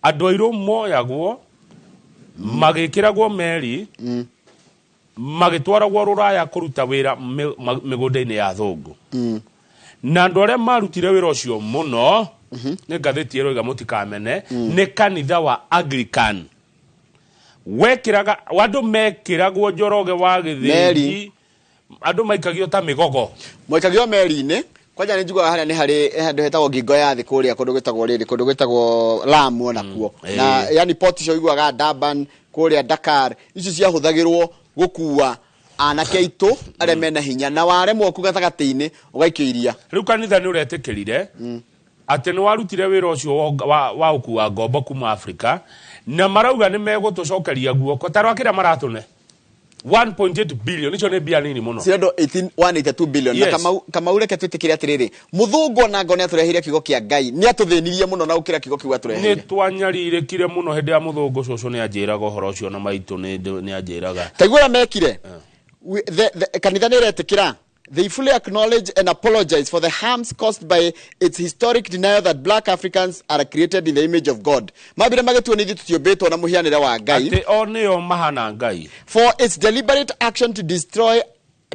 andu airu moyagwo magikiragwo meri magitwaragwo ruraya kuruta wira migunda-ini ya thungu na andu aria marutire wira ucio muno ni ngatheti iroiga mutikamene ni kanitha wa Anglican wekiraga andu mekiragwo njoroge wa githiri andu maikagio ta migogo moikagio meri-ini kwanja ni njiguaga haria ni hari handu hetagwo ngingo ya thi kuria kundu gwitagwo Lamu ona kuo na yani port icio iguaga Durban kuria Dakar icio ciahuthagirwo gukua anake aitu aria mena hinya na waremwo ku gatagati-ini ugaikio iria riu kanitha ni uretikirire ati ni warutire wira ucio wa ukua ngombo kuma Africa na marauga ni megutucokeria guoko tarakira maratune 1.8 billion icio ni bia nini muno cirendo 182 billion yes. Na kama ureke twitikire atiriri muthungu na ngone aturehire kigo kia Ngai ni atuthinirie muno na ukira kigo kiu aturehire ni twanyarirekire muno hindi ya muthungu coco ni anjiraga uhoro ucio na maitu ni anjiraga taigura mekire kanitha ni retikira. They fully acknowledge and apologize for the harms caused by its historic denial that black Africans are created in the image of God. Mabire magetu ni tutiobeto na muhianira wa Ngai. Ate oneo mahana Ngai. For its deliberate action to destroy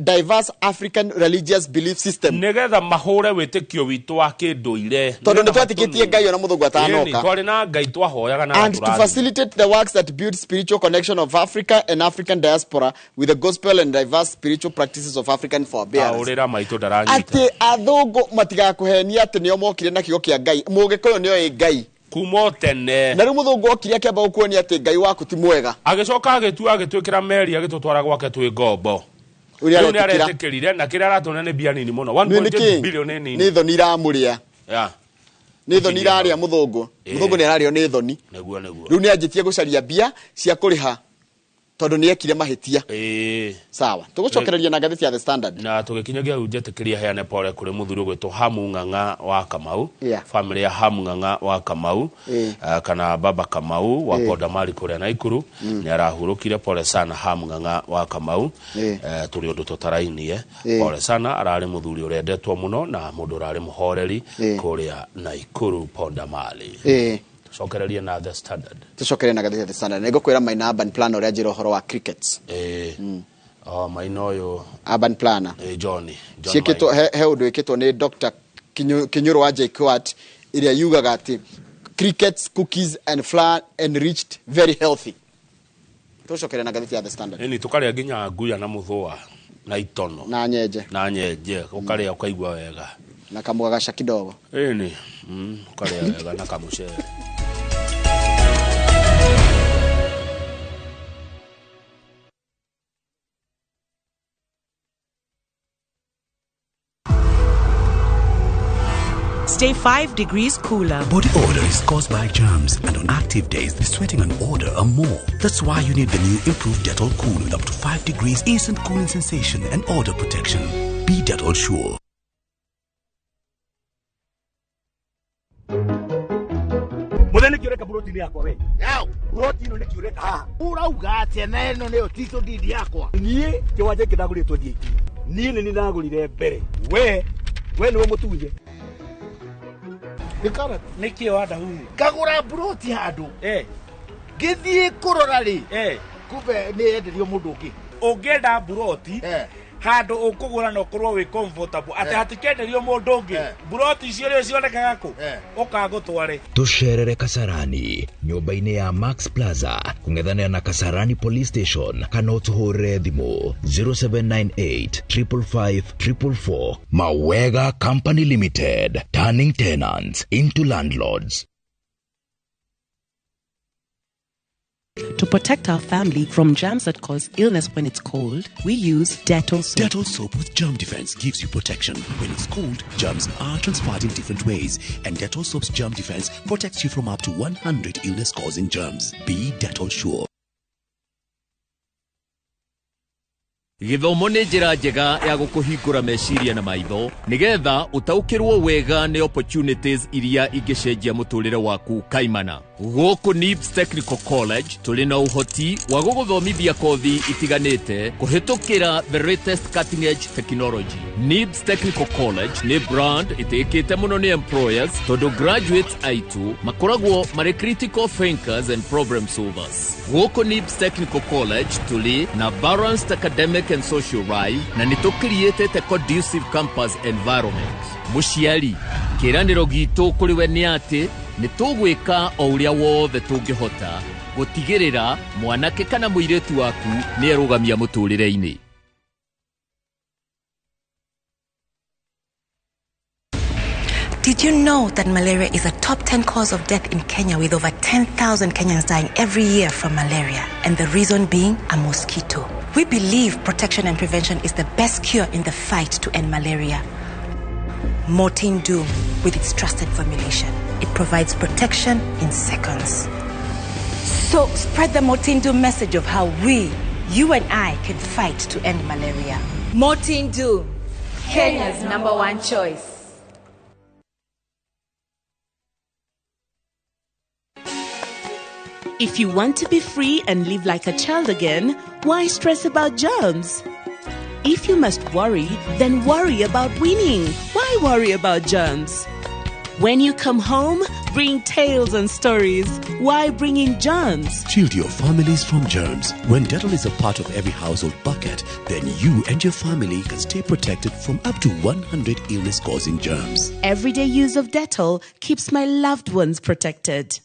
diverse African religious belief system. Negetha mahure witikio witu wa kinduire. Tondu ni twatikitie Ngai ona muthungu atanoka. Twari na Ngai twahoyaga na and to facilitate the works that build spiritual connection of Africa and African diaspora with the gospel and diverse spiritual practices of African forbearance. Aurira maitu daranyita. Ati athungu matiga kuhenia ati nio mokire na kigo kia Ngai. Mugikuyu nio Ngai. Kumo tene. Na riu muthungu okire akiamba gukuonia ati Ngai waku ti mwega. Agicoka agitwikira meri agitutwara gwake twi ngombo. Uri ni aretikirire na kira aratona ni bia nini muno 1.8 billion nini. Ni thoni iramuria. Ya. Ni thoni iraria muthungu. Muthungu ni arario ni thoni. Neguo. Riu ni anjitie gucaria bia cia kuriha tondu ni ekire mahitia. Sawa. Tugucokereria na ngatheti ya The Standard. Na tugikinyagia ujetekiria heane pole kuri muthuri gwitwo Hamu Ng'ang'a wa Kamau. Family ya Hamu Ng'ang'a wa Kamau. Kana baba Kamau wa Poda Mali kuria Naikuru ni arahurukire pole sana Hamu Ng'ang'a wa Kamau. Turi undu tutarainie pole sana arari muthuri urendetwo muno na mundu urari muhoreri kuria Naikuru Poda Mali. Tucokereria na The Standard. Tucokereria na The Standard. Nego kwira Maina Urban Planner uria njira uhoro wa crickets. Maina uyu Urban Planner. Johnny. Cikitwo he undu ikitwo ni Dr. Kinyuru wa JKUAT iria yugaga ati crickets, cookies and flour enriched very healthy. Tucokereria na gatheti ya The Standard. Ni tukaria nginya nguya na muthua na itono. Na nyenje. Ukaria ukaigwa wega. Na kamwagasha kidogo. Ni ukaria wega na kamucere. Stay 5 degrees cooler. Body odor is caused by germs, and on active days, the sweating and odor are more. That's why you need the new improved Dettol Cool with up to 5 degrees instant cooling sensation and odor protection. Be Dettol sure. Mudhani kiureka buroti yako we. Yao, buroti ino nekiureka ha. Urauga atia na eno neo tito didi yako. Nie kiwaje kidaguritwo dieki. Nie ni nagurire mbere. We ni we mutunye. Nikara niki wada hu. Kagura buroti hadu. Githie kurora ri. Kube ni enderio mundu ungi. Ungenda buroti. Kando ukugura no kurwo we comfortable. Ate hatikenderio mundu ungi. Buroti icio cionekaga ku. Ukagutware. Tusherere Kasarani, nyumba-ini ya Max Plaza, kung'ethanira na Kasarani Police Station, kana utuhure thimu 0798 555 444. Mawega Company Limited, turning tenants into landlords. To protect our family from germs that cause illness when it's cold, we use Dettol soap. Dettol soap with germ defense gives you protection. When it's cold, germs are transferred in different ways, and Dettol soap's germ defense protects you from up to 100 illness-causing germs. Be Dettol sure. Githomo nĩ njĩra njega ya gũkũhingũra meciria na maitho nigetha utaukĩrwo wega nĩ opportunities iria ingĩcenjia mũtũrĩre waku kaimana. Gũkũ NIBS Technical College tũrĩ na ũhoti wa gũgũthomithia kothi itiganĩte kũhĩtũkĩra the latest cutting edge technology. NIBS Technical College nĩ brand ĩtĩkĩte mũno nĩ employers tondũ graduates aitũ makoragwo marĩ critical thinkers and problem solvers. Gũkũ NIBS Technical College tũrĩ na balanced academic and social life na nito created a conducive campus environment. Mũciari, kĩranĩro gitũ kũrĩ we nĩ atĩ nĩ tũgwĩka o ũrĩa wothe tũngĩhota gũtigĩrĩra mwanake kana mũirĩtu waku nĩ erũgamia mũtũrĩre-inĩ. Did you know that malaria is a top 10 cause of death in Kenya, with over 10,000 Kenyans dying every year from malaria? And the reason being a mosquito. We believe protection and prevention is the best cure in the fight to end malaria. Mortein Doom, with its trusted formulation. It provides protection in seconds. So spread the Mortein Doom message of how we, you and I, can fight to end malaria. Mortein Doom, Kenya's #1 choice. If you want to be free and live like a child again, why stress about germs? If you must worry, then worry about winning. Why worry about germs? When you come home, bring tales and stories. Why bring in germs? Shield your families from germs. When Dettol is a part of every household bucket, then you and your family can stay protected from up to 100 illness-causing germs. Everyday use of Dettol keeps my loved ones protected.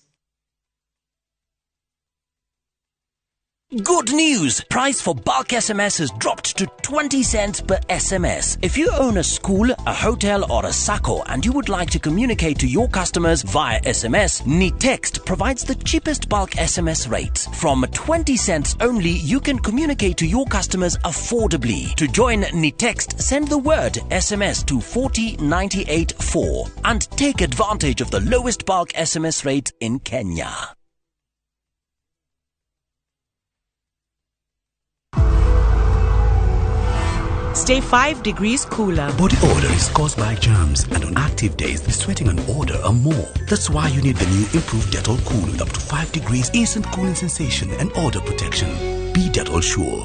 Good news! Price for bulk SMS has dropped to 20 cents per SMS. If you own a school, a hotel or a sacco and you would like to communicate to your customers via SMS, NITEXT provides the cheapest bulk SMS rates. From 20 cents only, you can communicate to your customers affordably. To join NITEXT, send the word SMS to 40984 and take advantage of the lowest bulk SMS rate in Kenya. Stay 5 degrees cooler. Body odor is caused by germs, and on active days, the sweating and odor are more. That's why you need the new improved Dettol Cool with up to 5 degrees instant cooling sensation and odor protection. Be Dettol sure.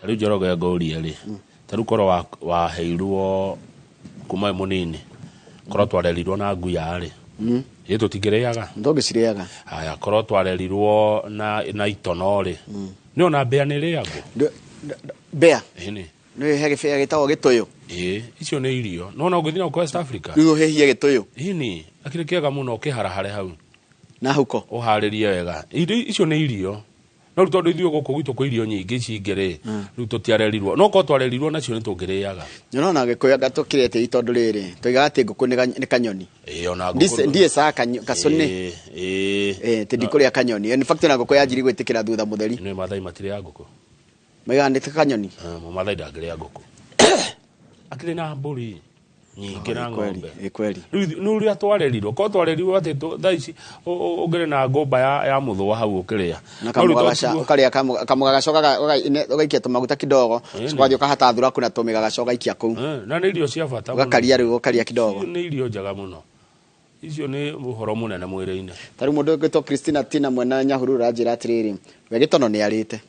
Riu Njoroge ya Gori ali. Taru koro wa heirwo kuma munini. Koro twarerirwo na nguya ali. Yeto tigereaga ndoge cireaga haya koro twarerirwo na itonore ni ona bea ni reago bea ni hege fea gitawo gitoyo icio ni irio no ngithina ku West Africa riu hehie gitoyo ni akire kiega muno kiharahare hau na huko uharirie wega icio ni irio no ruto ndithio guku gwitu ku irio nyingi cingere riu tutiarerirwo no ko twarerirwo nacio ni tungireaga nyona gikoya gatukirete itondu riri tuiga ati nguku ni kanyoni ona nguku ndie sa kasone tidikuria kanyoni in fact na nguku yanjiri gwitikira thutha mutheri ni mathai matire ya nguku megandite kanyoni mathai ndangire nguku akire na mburi nyingi na ng'ombe kweli no ria twarerirwo ko twarerirwo ati thaici ugere na ngomba ya muthwa hau ukiria na kamugagasha ukaria kamugagashoka ugaikia tumaguta kidogo kwathi ukahata thura kuna tumigagashoka ikia ku na ni irio cia bata ukakaria riu ukaria kidogo ni irio njaga muno icio ni muhoro munene mwiri-ini tari mundu ngito Christina Tina mwena Nyahururu ranjira atiriri we gitono ni arite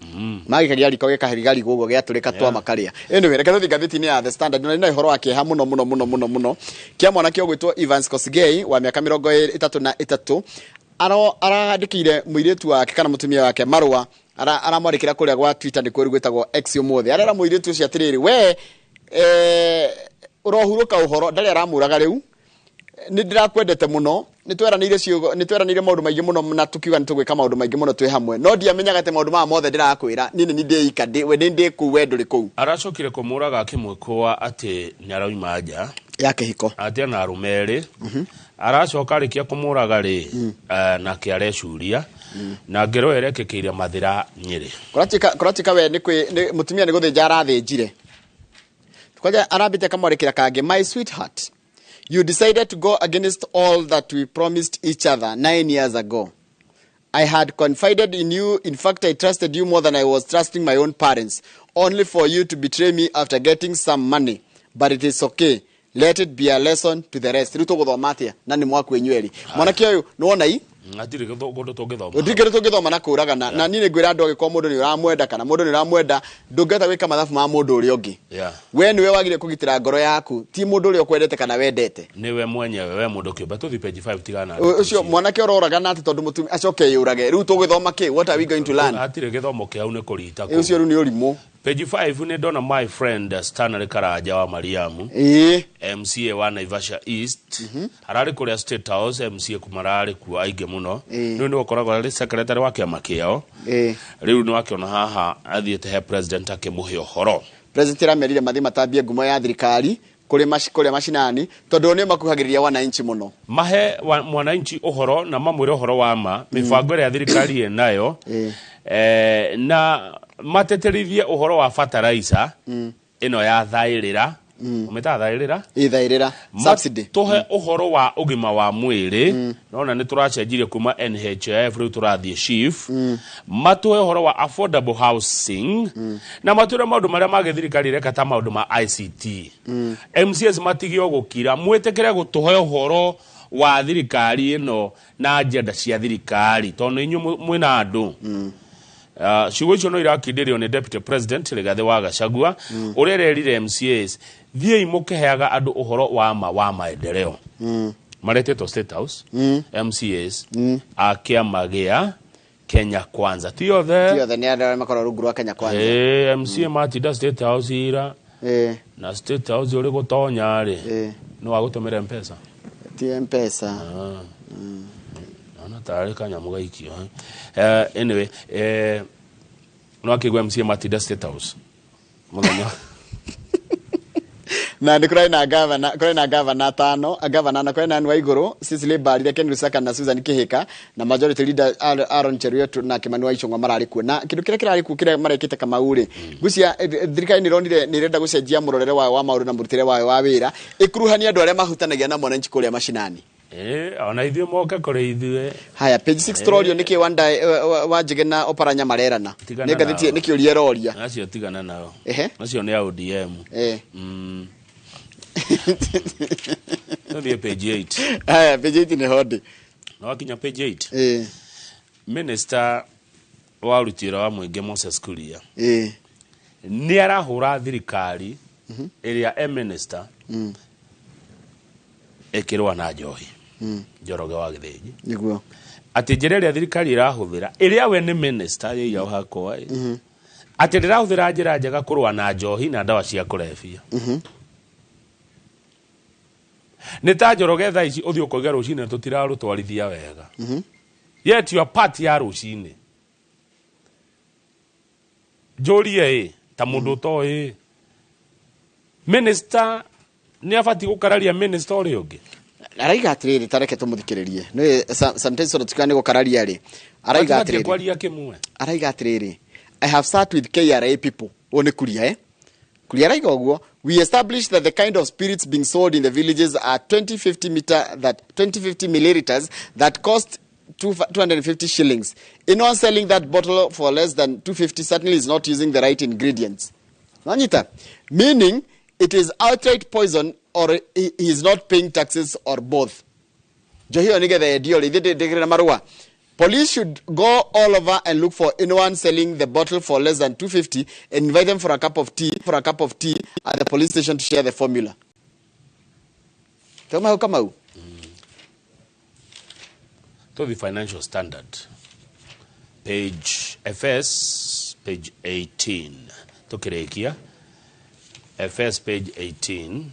magikagia riko gikahiriga rigugo giaturika twa makaria eno we reke ngathiti-ini ya The Standard na ihoro akieha muno kia mwana kio gwitwo Evans Kosgei wa miaka 33 arandikire muiritu wake kana mutumia wake marua aramwandikira kuria gwa Twitter ni kwiri gwitagwo X umuthi arera muiritu ucio atiriri we urohuruka uhoro ndari aramuraga riu ni ndirakwendete muno nitweranire maundu maingi muno na tukiuga nitugwika maundu maingi muno twi hamwe no ndiamenyaga te maundu ma mothe ndirakwira nini ni ndeika we ndi ku wendo ri ku aracokire kumuraga akimwikwa ati ni arauma nja yake hiko ati na arumeri aracoka arikia kumuraga ri nake arecuria na ngero erekekeire mathira Nyeri kuratika we ni mutumia ni guthinja arathinjire kwaja arabite kamwarekera kage my sweetheart you decided to go against all that we promised each other 9 years ago. I had confided in you. In fact, I trusted you more than I was trusting my own parents, only for you to betray me after getting some money. But it is okay. Let it be a lesson to the rest. Ruto guthomatia na ni mwaku enyueri. Mwanake uyu nuona hii? Atire gondo tongithoma. Utigere tongithoma na kuraga na nini ngwira andu agikwa mundu ni uramwenda kana mundu ni uramwenda ndungeta gwika mathabu ma mundu uri ungi. We niwe wagire kugitira ngoro yaku ti mundu uri ukwendete kana wendete. Niwe mwenyewe we mundu kiumba tuthi page 5 tigana. Ucio mwanake uroraga na ati tondu mutumi acoke yurage riu tugithoma ki what are we going to learn? Atire githomo kiau ni kurita ku. Ucio riu ni urimu. Page 5 ni ndona my friend Stanley Karaja wa Mariamu MCA wa Naivasha East arari kuria State House MCA kumarari ku aige muno riu ni ukoragwo ari secretary wa kiama kiao riu ni wakiona haha athiete he president akimuhe uhoro president ramerire mathi matambie ngumo ya thirikari kuri mashinani tondu ni makuhagiriria wananchi muno mahe mwananchi uhoro na mamwire uhoro wa ma mibango ya thirikari enayo na mateterithie uhoro wa fertilizer ino ya thairira umeta thairira subsidy tohe uhoro wa ugima wa mwiri nona ni turacenjirie kuma NHIF riu turathie chief matohe uhoro wa affordable housing na matura maundu maria magethirikari reka ta maundu ma ICT MCS matigio gukira mwetekere gutohe uhoro wa thirikari ino na agenda cia thirikari tondu inyu mwina andu ciugo icio no irakindirio ni deputy president Rigathi wa Gachagua urererire MCAs thiei mukeheaga andu uhoro wa maendeleo maretetwo State House MCAs akiama gia Kenya Kwanza tiothe ni andu makoro rungu rwa Kenya Kwanza MCA matinda State House ira na State House uri gutonya ri no wagutumira mpesa ti mpesa tari kanyamu gaikio anyway no akigwa MCA matinda State House muthenya na ndikurai na governor tano governor na kwena ni Waiguru Cecily Mbarire Ken Lusaka na Susan Kihika na majority leader Aaron Cheruiyot na Kimani Waicung'wa marari ku na kindu kire kirari ku kire marekete kama uri gucia thirikari ni ronire ni renda gucenjia murorere wa mauru na murutire wa wira ikuruhania andu aria mahutanagia na mwananchi kuria mashinani ona ithio moka kore ithue haya page 6 trollio niki wanda wajige na oparanya marerana negathiti nikiuria roria acio tigana nao acio ni ODM Ndio page 8 haya page 8 ni hodi no akinya page 8 minister wa rutira wa mwenge Moses Kuria ni arahura thirikari iria minister ekirwa na Njohi Njoroge wa Githĩnji niguo ati njĩra ĩrĩa thirikari ĩrahuthĩra ĩrĩa we nĩ minister yao hakwa ati ndĩrahuthĩra njĩra njega kũrũa na njohi na ndawa cia kũrebia nĩ ta Njoroge thaa ici ũthiĩ ũkoiga rũcinĩ tũtirarũtwarithia wega yet your party ya rũcinĩ njũrie ta mũndũ ũtoĩ minister ni afati gukararia minister uri ungi araiga atiriri tareke tumuthikiririe no sometimes sort tukani gukararia ri araiga atiriri kwaria kimwe araiga atiriri I have sat with KRA people one kuria kuria araiga oguo we established that the kind of spirits being sold in the villages are 2050 milliliters that cost 250 shillings. Anyone selling that bottle for less than 250 certainly is not using the right ingredients. Nanyita meaning it is outright poison or he is not paying taxes or both. Johio nigethe dio ithindikire marua. Police should go all over and look for anyone selling the bottle for less than 250 and invite them for a cup of tea at the police station to share the formula. Kama To the financial standard. Page 18. Tukirekia. FS page 18.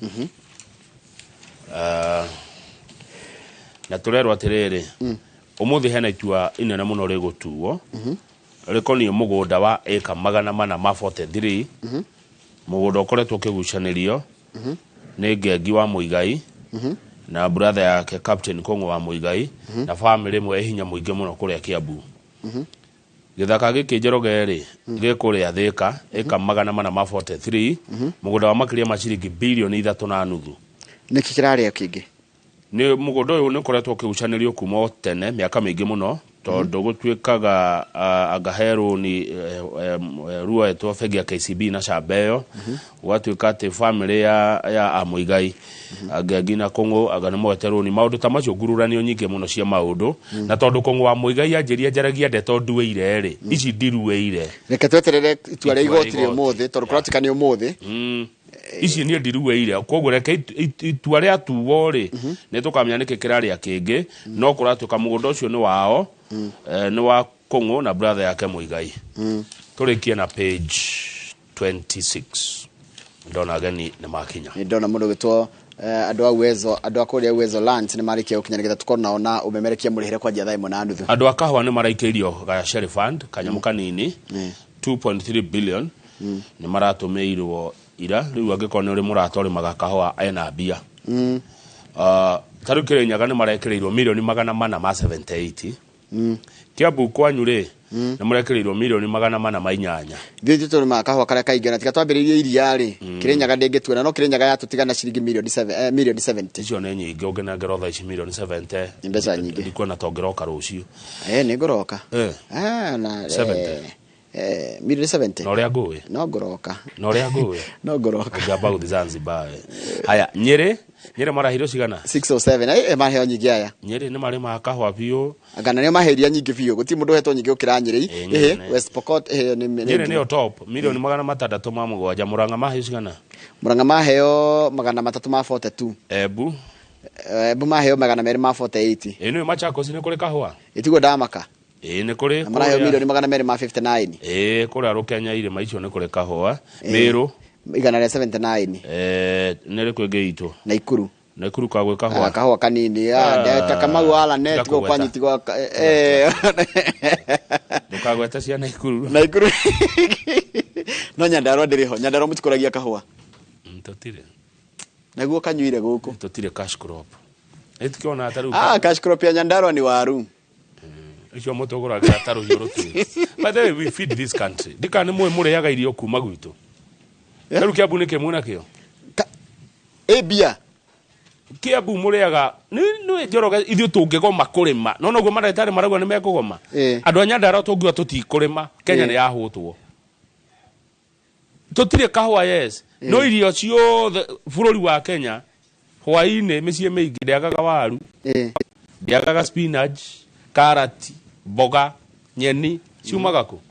Na turerwa atiriri. Umuthi hena itua inene muno rigutuo. Rikoni mugunda wa eka 443. Mugunda ukoretwo ukigucanirio. Ni Ngengi wa Muigai. Na brother yake Captain Kongo wa Muigai. Na family mwe hinya muingi muno kuria Kiambu. Githaka giki Njoroge ri gikuria Thika eka 443. Mugunda wa makiria maciringi bilioni 3.5. Niki kiraria kingi ni mugunda uyu ni koretwo kiucanirio kuma tene miaka mingi muno tondu gutwikaga agahero ni ruo etwo fegi ya KCB na Shabeyo watwika ati family ya Amuigai Ngengi na Kongo aganimweterwo ni maundu tamacio ngururanio nyingi muno cia maundu na tondu Kongo wa Muigai anjiria njaragia ndeto nduweire ri ici ndiruweire reke tweterere itware igotire umuthi tondu kuratikani umuthi ici ni ndiruweire koguo reke itua ria tuwo ri ni tukamenya niki kiraria kingi no kuratuka mugunda ucio ni wao ni wa Kongo na brother yake Muigai turikie na page 26 ndona gani ni makinya ndona mundu gitwo andu akuria uwezo land ni marikia ukinyanira tukona ona umemerekia murihire kwa jatha imwe na nuthu andu akahwa ni maraikirio ga sheriff fund kanyamu kanini 2.3 billion ni maratumeirwo ira riu angikone uri muratori magakahwa ena bia tarukire nyaga ni marekereirwo milioni 478 Kiambu kwanyu ri ni marekereirwo milioni 408 thithi turi makahwa kare kaingana tika twambiririe iria ri kirenyaga ndengitwena no kirenyaga yatutigana ciringi milioni 70 icio ni nyingi ungena ngerotha ici milioni 70 imbeca nyingi ndikuona tongeroka rucio ni ngoroka na 70 milioni 70 no ria ngui no ngoroka no ngoroka ngamba guthi Zanzibar haya Nyeri marahiro cigana 607 maheo nyingi aya Nyeri ni mari makahwa biu agana ni maheria nyingi biu guti mundu hetwo nyingi ukira Nyeri West Pokot Nyeri ni top milioni 607 Murang'a maheo cigana Murang'a maheo 342 Embu maheo 248 ni Machakos ni kuri kahwa itigo damaka ni kuri maraheo milioni 259 kuri arukenya ire maicio ni kuri kahwa Meru 179 nere kwege itu na ikuru kagwe kahwa kanini ndeta kama wala net go kwanyitigwa ndukagweta cia na ikuru no Nyandarua ndiriho Nyandarua mutikuragia kahwa ntotire naguo kanyuire guku totire cash crop etikiona ataru cash crop ya Nyandarua ni waru icio mutoguraga ataru yorotu but we feed this country dikane mwe mureaga irio kuma gwitu Karu Kiambu ni kemuna kio ebia Kiambu mureaga ni Njoroge ithio tungigoma kurima no noguo maretari maragwa ni mekugoma andu Nyandarua tungiwa tutikurima Kenya ni yahutwo tutire kahwa no irio ciothe bururi wa Kenya hwaine micie mingi ndiagaga waru ndiagaga spinach karati boga nyeni ciumaga ku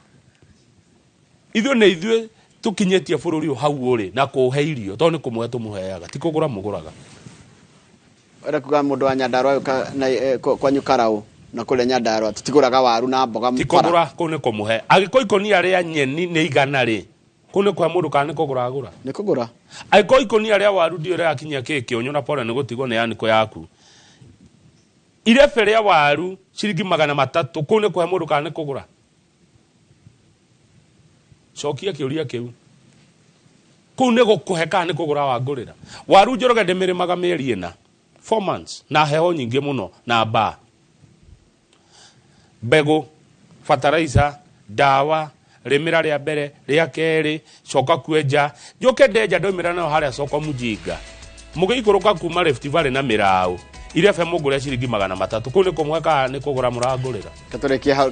ithio ne ithio tukinyetie bururi hau uri na kuhe irio to ni kumwe tumuheaga ti kugura muguraga ora kuga mundu wa Nyandarua kwa nyukarau na kule Nyandarua tutiguraga waru na mboga ti kugura kune kumuhe agiko ikoni aria nyeni ni igana ri kune kwa mundu kana kugura agura ni kugura agiko ikoni aria waru ndio ria akinya keke onyona pole ni gutigwo ne yaniko yaku ile fere ya waru shiringi 300 kune kwa mundu kana kugura cokia kiuria kiu kune gukuheka ni kugura wa ngurira waru Njoroge ndemirimaga mieri ina 4 months na heho nyingi muno na ba bego fertilizer dawa rimira ria mbere ria keri coka kwenja njoke ndeja ndomira nayo haria soko mujinga mugeikuruka kuma Rift Valley na Mirau iria fe mugure ciringi 300 kuu ni kumweka ni kugura murangurira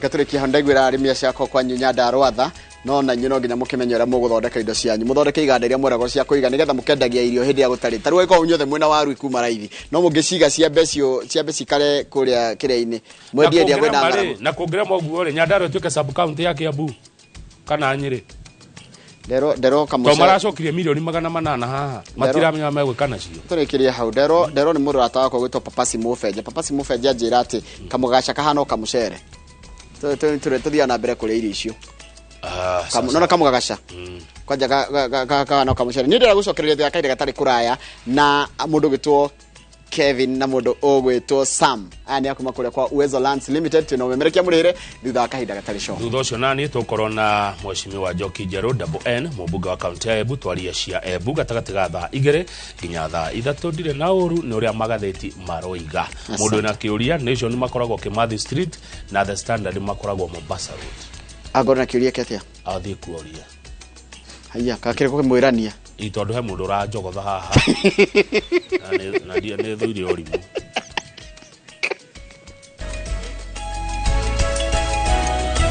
katurekia ndaigwira arimia ciako kwa nyunya ndarwatha no na nyino nginya mukimenyera muguthondeka indo cianyu muthondeke iganda iria mwerago cia kuiga nigetha mukendagia irio hindi ya gutari taru iko unyothe mwena waru ikuma raithi no mungiciga cia beci kare kuria kireini mwendie dia kwenda ngara na kugira moguo ri Nyandarua tuke sub county ya Kiambu kana Nyeri Dero kamucere to maracokirie milioni 800 haha matiramenya megwikana cio turekirie hau Dero ni mundu atawako gwitwo Papasi Mufeje njira ati kamugaca kahano kamucere tuthia na mbere kuria irio icio nona kamugaca kwanja kahano kamucere ni ndira gucokereria thia kaire gatari kuraya na mundu gwitwo Kevin na mundu ogwitwo Sam ani akuma kuria kwa Uwezo Lands Limited tino memerekia murire thutha kahinda gatari show thutha ucio nani tukorwo na mweshimiwa Joki Jero N mubunge wa kaunti ya Embu twaria cia Embu gatagati ga thaa 2 nginya thaa 3 ndire na uru ni uria magatheti maroiga mundu na kiuria Nation makoragwo Kimathi Street na The Standard makoragwo Mombasa Road agora kiuria ketia athi kuoria haya kakire ko mwirania itondu he mundu ra njogotha haha na ndia ne thuri orimu